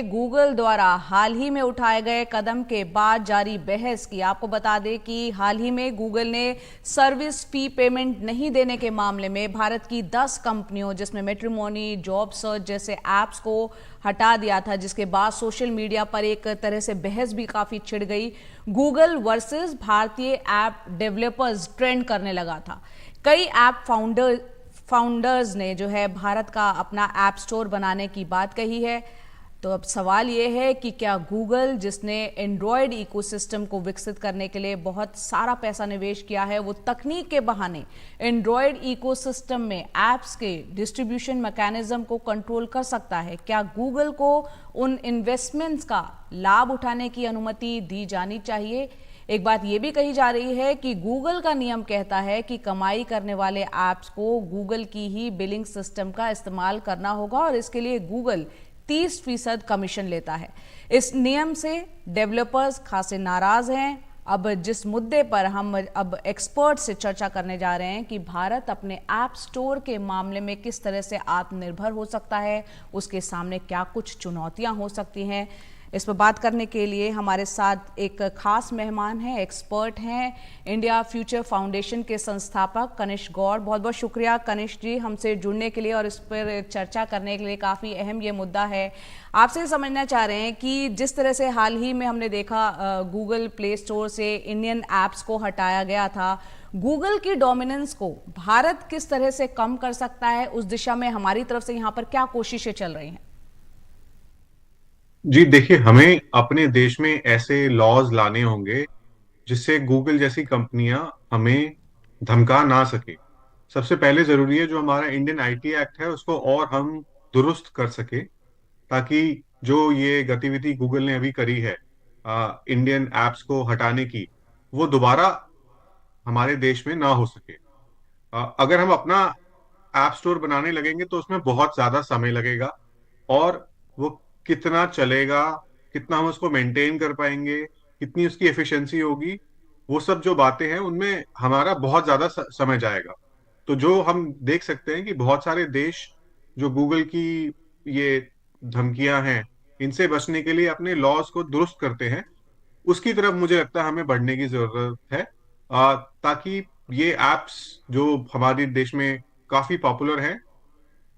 Google द्वारा हाल ही में उठाए गए कदम के बाद जारी बहस की आपको बता दें कि हाल ही में गूगल ने सर्विस फी पेमेंट नहीं देने के मामले में भारत की 10 कंपनियों जिसमें मैट्रिमोनी, जॉब सर्च जैसे ऐप्स को हटा दिया था, जिसके बाद सोशल मीडिया पर एक तरह से बहस भी काफी छिड़ गई। गूगल वर्सेस भारतीय ऐप डेवलपर्स ट्रेंड करने लगा था। कई ऐप फाउंडर्स ने जो है भारत का अपना ऐप स्टोर बनाने की बात कही है। तो अब सवाल ये है कि क्या गूगल, जिसने एंड्रॉयड इकोसिस्टम को विकसित करने के लिए बहुत सारा पैसा निवेश किया है, वो तकनीक के बहाने एंड्रॉयड इकोसिस्टम में ऐप्स के डिस्ट्रीब्यूशन मैकेनिज्म को कंट्रोल कर सकता है? क्या गूगल को उन इन्वेस्टमेंट्स का लाभ उठाने की अनुमति दी जानी चाहिए? एक बात यह भी कही जा रही है कि गूगल का नियम कहता है कि कमाई करने वाले ऐप्स को गूगल की ही बिलिंग सिस्टम का इस्तेमाल करना होगा और इसके लिए गूगल 30% कमीशन लेता है। इस नियम से डेवलपर्स खासे नाराज हैं। अब जिस मुद्दे पर हम अब एक्सपर्ट से चर्चा करने जा रहे हैं कि भारत अपने ऐप स्टोर के मामले में किस तरह से आत्मनिर्भर हो सकता है, उसके सामने क्या कुछ चुनौतियां हो सकती हैं, इस पर बात करने के लिए हमारे साथ एक खास मेहमान हैं, एक्सपर्ट हैं, इंडिया फ्यूचर फाउंडेशन के संस्थापक कनिष्क गौड़। बहुत बहुत शुक्रिया कनिष्क जी हमसे जुड़ने के लिए और इस पर चर्चा करने के लिए। काफ़ी अहम ये मुद्दा है। आपसे समझना चाह रहे हैं कि जिस तरह से हाल ही में हमने देखा गूगल प्ले स्टोर से इंडियन ऐप्स को हटाया गया था, गूगल की डोमिनेंस को भारत किस तरह से कम कर सकता है, उस दिशा में हमारी तरफ से यहाँ पर क्या कोशिशें चल रही हैं? जी देखिए, हमें अपने देश में ऐसे लॉज लाने होंगे जिससे गूगल जैसी कंपनियां हमें धमका ना सके। सबसे पहले जरूरी है जो हमारा इंडियन आईटी एक्ट है उसको और हम दुरुस्त कर सके, ताकि जो ये गतिविधि गूगल ने अभी करी है इंडियन एप्स को हटाने की, वो दोबारा हमारे देश में ना हो सके। अगर हम अपना ऐप स्टोर बनाने लगेंगे तो उसमें बहुत ज्यादा समय लगेगा, और वो कितना चलेगा, कितना हम उसको मेंटेन कर पाएंगे, कितनी उसकी एफिशिएंसी होगी, वो सब जो बातें हैं उनमें हमारा बहुत ज्यादा समय जाएगा। तो जो हम देख सकते हैं कि बहुत सारे देश जो गूगल की ये धमकियां हैं इनसे बचने के लिए अपने लॉज को दुरुस्त करते हैं, उसकी तरफ मुझे लगता है हमें बढ़ने की जरूरत है, ताकि ये एप्स जो हमारे देश में काफी पॉपुलर हैं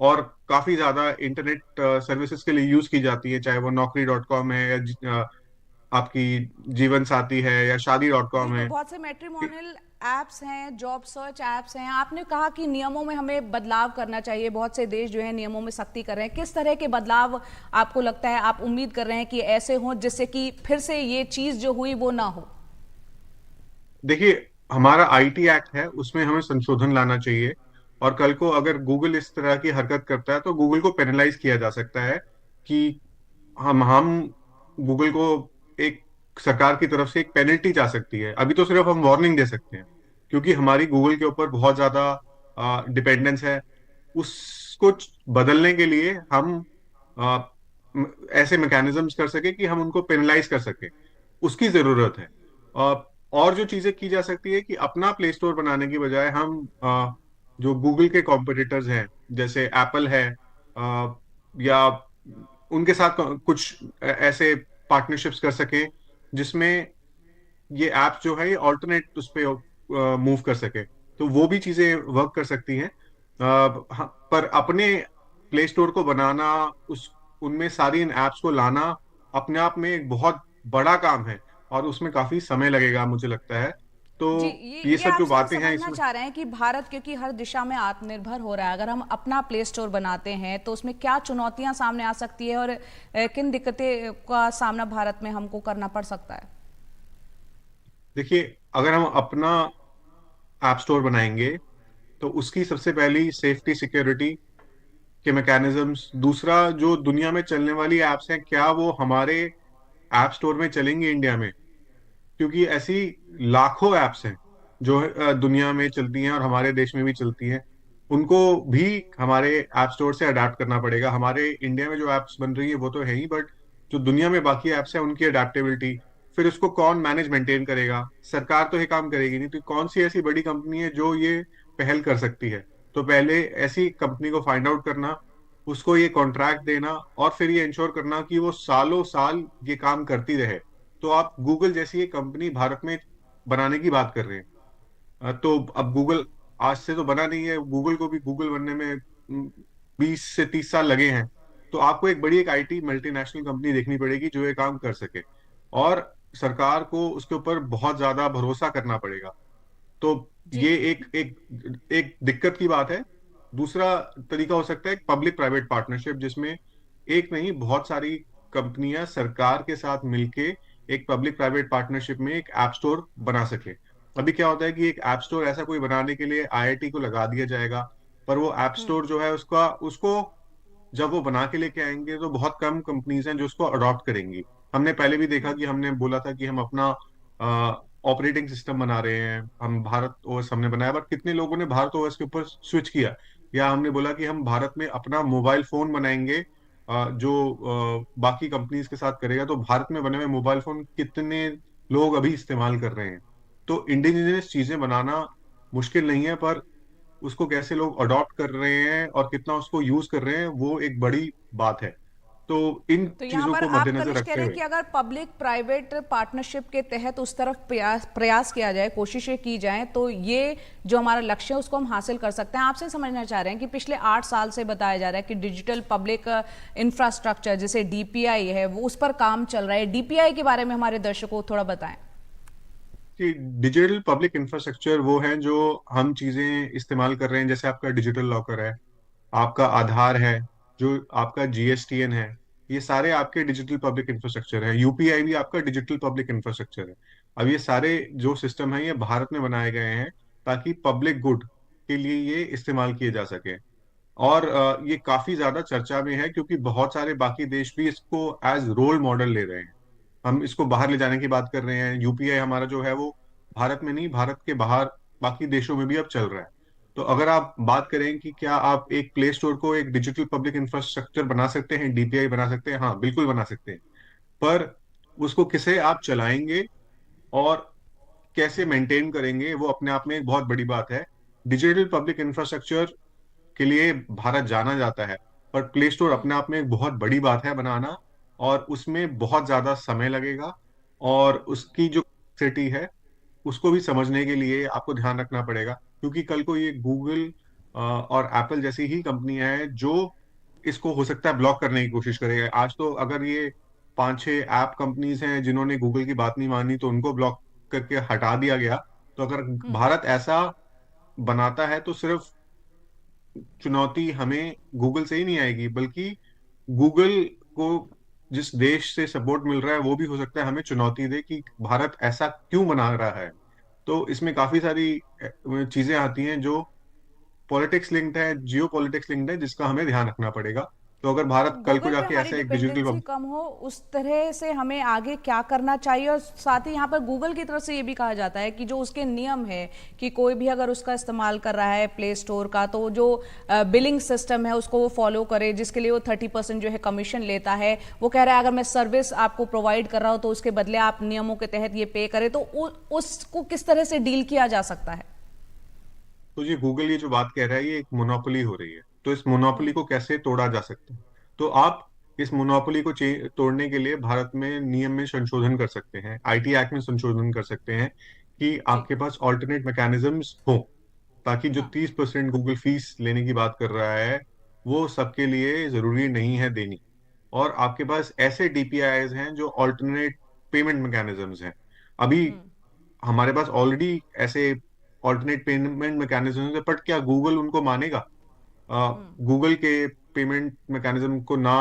और काफी ज्यादा इंटरनेट सर्विसेज के लिए यूज की जाती है, चाहे वो Naukri.com है या आपकी जीवन साथी है या शादी.com बिल्कुल, है। बहुत से मैट्रिमोनियल ऐप्स हैं, जॉब सर्च ऐप्स हैं। आपने कहा कि नियमों में हमें बदलाव करना चाहिए, बहुत से देश जो है नियमों में सख्ती कर रहे हैं। किस तरह के बदलाव आपको लगता है, आप उम्मीद कर रहे हैं कि ऐसे हों जिससे कि फिर से ये चीज जो हुई वो ना हो? देखिए, हमारा आईटी एक्ट है उसमें हमें संशोधन लाना चाहिए, और कल को अगर गूगल इस तरह की हरकत करता है तो गूगल को पेनलाइज किया जा सकता है कि हम गूगल को एक सरकार की तरफ से एक पेनल्टी जा सकती है। अभी तो सिर्फ हम वार्निंग दे सकते हैं, क्योंकि हमारी गूगल के ऊपर बहुत ज्यादा डिपेंडेंस है। उसको बदलने के लिए हम आ, ऐसे मैकेनिज्म्स कर सके कि हम उनको पेनलाइज कर सके, उसकी जरूरत है। और जो चीजें की जा सकती है कि अपना प्ले स्टोर बनाने की बजाय हम जो गूगल के कॉम्पिटिटर्स हैं जैसे एप्पल है, या उनके साथ कुछ ऐसे पार्टनरशिप्स कर सके जिसमें ये ऐप्स जो है ये ऑल्टरनेट उस पे मूव कर सके, तो वो भी चीजें वर्क कर सकती हैं। पर अपने प्ले स्टोर को बनाना, उस उनमें सारी इन ऐप्स को लाना अपने आप में एक बहुत बड़ा काम है, और उसमें काफी समय लगेगा मुझे लगता है। तो जी, ये ये सब जो आपसे हम बातें हैं समझना इसमें। चाह रहे हैं कि भारत क्योंकि हर दिशा में आत्मनिर्भर हो रहा है, अगर हम अपना प्ले स्टोर बनाते हैं तो उसमें क्या चुनौतियां सामने आ सकती है और किन दिक्कतें का सामना भारत में हमको करना पड़ सकता है? देखिए, अगर हम अपना ऐप स्टोर बनाएंगे तो उसकी सबसे पहली सेफ्टी सिक्योरिटी के मैकेनिज्म्स, दूसरा जो दुनिया में चलने वाली एप्स हैं क्या वो हमारे ऐप स्टोर में चलेंगी इंडिया में, क्योंकि ऐसी लाखों एप्स हैं जो दुनिया में चलती हैं और हमारे देश में भी चलती हैं। उनको भी हमारे ऐप स्टोर से अडाप्ट करना पड़ेगा। हमारे इंडिया में जो एप्स बन रही है वो तो है ही, बट जो दुनिया में बाकी एप्स हैं उनकी अडेप्टेबिलिटी, फिर उसको कौन मैनेज मेंटेन करेगा? सरकार तो ये काम करेगी नहीं, तो कौन सी ऐसी बड़ी कंपनी है जो ये पहल कर सकती है? तो पहले ऐसी कंपनी को फाइंड आउट करना, उसको ये कॉन्ट्रैक्ट देना और फिर ये इंश्योर करना कि वो सालों साल ये काम करती रहे। तो आप गूगल जैसी एक कंपनी भारत में बनाने की बात कर रहे हैं। तो अब गूगल आज से तो बना नहीं है, गूगल को भी गूगल बनने में 20 से 30 साल लगे हैं। तो आपको एक बड़ी एक आईटी मल्टीनेशनल कंपनी देखनी पड़ेगी जो ये काम कर सके, और सरकार को उसके ऊपर बहुत ज्यादा भरोसा करना पड़ेगा। तो जी। ये एक एक एक दिक्कत की बात है। दूसरा तरीका हो सकता है पब्लिक प्राइवेट पार्टनरशिप, जिसमें एक नहीं बहुत सारी कंपनियां सरकार के साथ मिलके एक पब्लिक प्राइवेट पार्टनरशिप में एक ऐप स्टोर बना सके। अभी क्या होता है कि एक ऐप स्टोर ऐसा कोई बनाने के लिए आईआईटी को लगा दिया जाएगा, पर वो ऐप हम्म। स्टोर जो है उसका उसको जब वो बना के लेके आएंगे तो बहुत कम कंपनीज हैं जो उसको अडॉप्ट करेंगी। हमने पहले भी देखा कि हमने बोला था कि हम अपना ऑपरेटिंग सिस्टम बना रहे हैं, हम भारत ओएस हमने बनाया, बट कितने लोगों ने भारत ओएस के ऊपर स्विच किया। या हमने बोला कि हम भारत में अपना मोबाइल फोन बनाएंगे जो बाकी कंपनीज के साथ करेगा। तो भारत में बने हुए मोबाइल फोन कितने लोग अभी इस्तेमाल कर रहे हैं। तो इंडिजिनियस चीजें बनाना मुश्किल नहीं है, पर उसको कैसे लोग अडॉप्ट कर रहे हैं और कितना उसको यूज कर रहे हैं वो एक बड़ी बात है। तो इन तो यहाँ चीजों पर को आप मद्देनजर कनिष्ठ कह रखते रहे हैं हुए कि अगर पब्लिक प्राइवेट पार्टनरशिप के तहत उस तरफ प्रयास किया जाए, कोशिशें की जाएं, तो ये जो हमारा लक्ष्य है उसको हम हासिल कर सकते हैं। आपसे समझना चाह रहे हैं कि पिछले 8 साल से बताया जा रहा है कि डिजिटल पब्लिक इंफ्रास्ट्रक्चर जैसे डीपीआई है वो उस पर काम चल रहा है। डीपीआई के बारे में हमारे दर्शकों को थोड़ा बताएं। कि डिजिटल पब्लिक इंफ्रास्ट्रक्चर वो है जो हम चीजें इस्तेमाल कर रहे हैं, जैसे आपका डिजिटल लॉकर है, आपका आधार है, जो आपका जीएसटीएन है, ये सारे आपके डिजिटल पब्लिक इंफ्रास्ट्रक्चर है। यूपीआई भी आपका डिजिटल पब्लिक इंफ्रास्ट्रक्चर है। अब ये सारे जो सिस्टम है ये भारत में बनाए गए हैं ताकि पब्लिक गुड के लिए ये इस्तेमाल किए जा सके। और ये काफी ज्यादा चर्चा में है क्योंकि बहुत सारे बाकी देश भी इसको एज रोल मॉडल ले रहे हैं। हम इसको बाहर ले जाने की बात कर रहे हैं। यूपीआई हमारा जो है वो भारत में नहीं, भारत के बाहर बाकी देशों में भी अब चल रहा है। तो अगर आप बात करें कि क्या आप एक प्ले स्टोर को एक डिजिटल पब्लिक इंफ्रास्ट्रक्चर बना सकते हैं, डीपीआई बना सकते हैं, हाँ बिल्कुल बना सकते हैं। पर उसको किसे आप चलाएंगे और कैसे मेंटेन करेंगे वो अपने आप में एक बहुत बड़ी बात है। डिजिटल पब्लिक इंफ्रास्ट्रक्चर के लिए भारत जाना जाता है, पर प्ले स्टोर अपने आप में एक बहुत बड़ी बात है बनाना, और उसमें बहुत ज्यादा समय लगेगा। और उसकी जो सिटी है उसको भी समझने के लिए आपको ध्यान रखना पड़ेगा, क्योंकि कल को ये गूगल और एप्पल जैसी ही कंपनियां हैं जो इसको हो सकता है ब्लॉक करने की कोशिश करेगा। आज तो अगर ये 5-6 ऐप कंपनीज हैं जिन्होंने गूगल की बात नहीं मानी तो उनको ब्लॉक करके हटा दिया गया। तो अगर भारत ऐसा बनाता है तो सिर्फ चुनौती हमें गूगल से ही नहीं आएगी, बल्कि गूगल को जिस देश से सपोर्ट मिल रहा है वो भी हो सकता है हमें चुनौती दे कि भारत ऐसा क्यों बना रहा है। तो इसमें काफी सारी चीजें आती हैं जो पॉलिटिक्स लिंक्ड है, जियो पॉलिटिक्स लिंक्ड है, जिसका हमें ध्यान रखना पड़ेगा। तो अगर भारत कल को गूगल पे जाके हमारी ऐसा एक डिपेंडेंसी डिजिटल कम हो उस तरह से हमें आगे क्या करना चाहिए। और साथ ही यहाँ पर गूगल की तरफ से ये भी कहा जाता है कि जो उसके नियम है कि कोई भी अगर उसका इस्तेमाल कर रहा है प्ले स्टोर का, तो जो बिलिंग सिस्टम है उसको वो फॉलो करे, जिसके लिए वो 30% जो है कमीशन लेता है। वो कह रहा है अगर मैं सर्विस आपको प्रोवाइड कर रहा हूँ तो उसके बदले आप नियमों के तहत ये पे करें। तो उसको किस तरह से डील किया जा सकता है? तो ये गूगल ये जो बात कह रहा है ये एक मोनोपोली हो रही है, तो इस मोनोपोली को कैसे तोड़ा जा सकता है। तो आप इस मोनोपोली को तोड़ने के लिए भारत में नियम में संशोधन कर सकते हैं, आईटी एक्ट में संशोधन कर सकते हैं कि जी। आपके पास ऑल्टरनेट मैकेनिज्म्स हो, ताकि जो हाँ। 30% गूगल फीस लेने की बात कर रहा है वो सबके लिए जरूरी नहीं है देनी। और आपके पास ऐसे डीपीआईज हैं जो ऑल्टरनेट पेमेंट मैकेनिज्म्स हैं। अभी हमारे पास ऑलरेडी ऐसे ऑल्टरनेट पेमेंट मैकेनिज्म है, बट क्या गूगल उनको मानेगा? गूगल के पेमेंट मैकेनिज्म को ना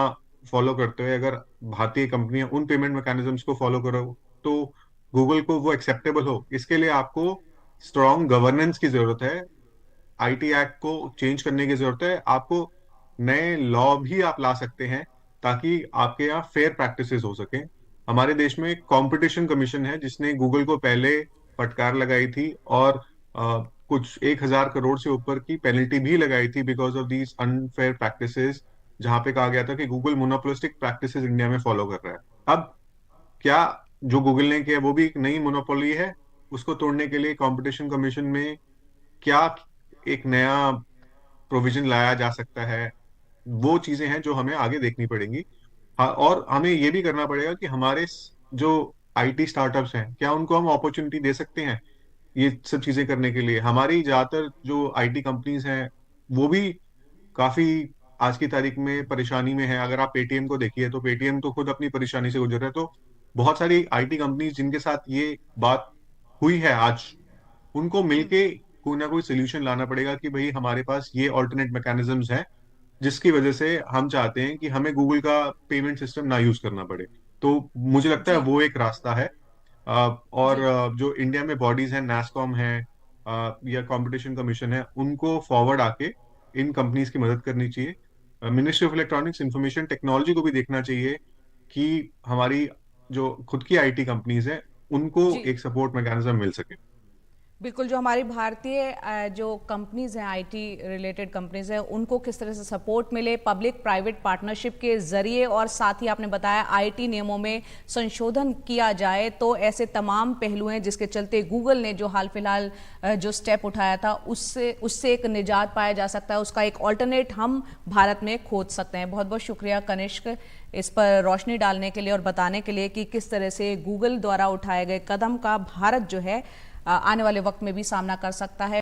फॉलो करते हुए अगर भारतीय कंपनियां उन पेमेंट मैकेनिज्म्स को फॉलो करो तो गूगल को वो एक्सेप्टेबल हो? इसके लिए आपको स्ट्रॉन्ग गवर्नेंस की जरूरत है, आईटी एक्ट को चेंज करने की जरूरत है आपको, नए लॉ भी आप ला सकते हैं ताकि आपके यहाँ फेयर प्रैक्टिसेस हो सके। हमारे देश में कंपटीशन कमीशन है जिसने गूगल को पहले फटकार लगाई थी, और कुछ 1,000 करोड़ से ऊपर की पेनल्टी भी लगाई थी because of these unfair practices, जहां पे कहा गया था कि गूगल मोनोपोलिस्टिक प्रैक्टिसेस इंडिया में फॉलो कर रहा है। अब क्या जो गूगल ने किया वो भी एक नई मोनोपोली है? उसको तोड़ने के लिए कंपटीशन कमीशन में क्या एक नया प्रोविजन लाया जा सकता है वो चीजें हैं जो हमें आगे देखनी पड़ेंगी। हाँ, और हमें ये भी करना पड़ेगा कि हमारे जो आईटी स्टार्टअप्स हैं, क्या उनको हम अपॉर्चुनिटी दे सकते हैं ये सब चीजें करने के लिए। हमारी ज्यादातर जो आईटी कंपनीज हैं वो भी काफी आज की तारीख में परेशानी में है। अगर आप पेटीएम को देखिए तो पेटीएम तो खुद अपनी परेशानी से गुजर रहा है। तो बहुत सारी आईटी कंपनीज जिनके साथ ये बात हुई है आज, उनको मिलके कोई ना कोई सोल्यूशन लाना पड़ेगा कि भाई हमारे पास ये ऑल्टरनेट मैकेनिज्म्स हैं जिसकी वजह से हम चाहते हैं कि हमें गूगल का पेमेंट सिस्टम ना यूज करना पड़े। तो मुझे लगता है जी वो एक रास्ता है। और जी जो इंडिया में बॉडीज हैं, नैस्कॉम है या कंपटीशन कमीशन है, उनको फॉरवर्ड आके इन कंपनीज की मदद करनी चाहिए। Ministry of electronics information technology को भी देखना चाहिए कि हमारी जो खुद की आईटी कंपनीज है उनको जी एक सपोर्ट मैकेनिज्म मिल सके। बिल्कुल, जो हमारी भारतीय जो कंपनीज हैं, आईटी रिलेटेड कंपनीज हैं, उनको किस तरह से सपोर्ट मिले पब्लिक प्राइवेट पार्टनरशिप के जरिए, और साथ ही आपने बताया आईटी नियमों में संशोधन किया जाए, तो ऐसे तमाम पहलू हैं जिसके चलते गूगल ने जो हाल फिलहाल जो स्टेप उठाया था उससे उससे एक निजात पाया जा सकता है, उसका एक ऑल्टरनेट हम भारत में खोज सकते हैं। बहुत बहुत शुक्रिया कनिष्क इस पर रोशनी डालने के लिए और बताने के लिए कि किस तरह से गूगल द्वारा उठाए गए कदम का भारत जो है आने वाले वक्त में भी सामना कर सकता है।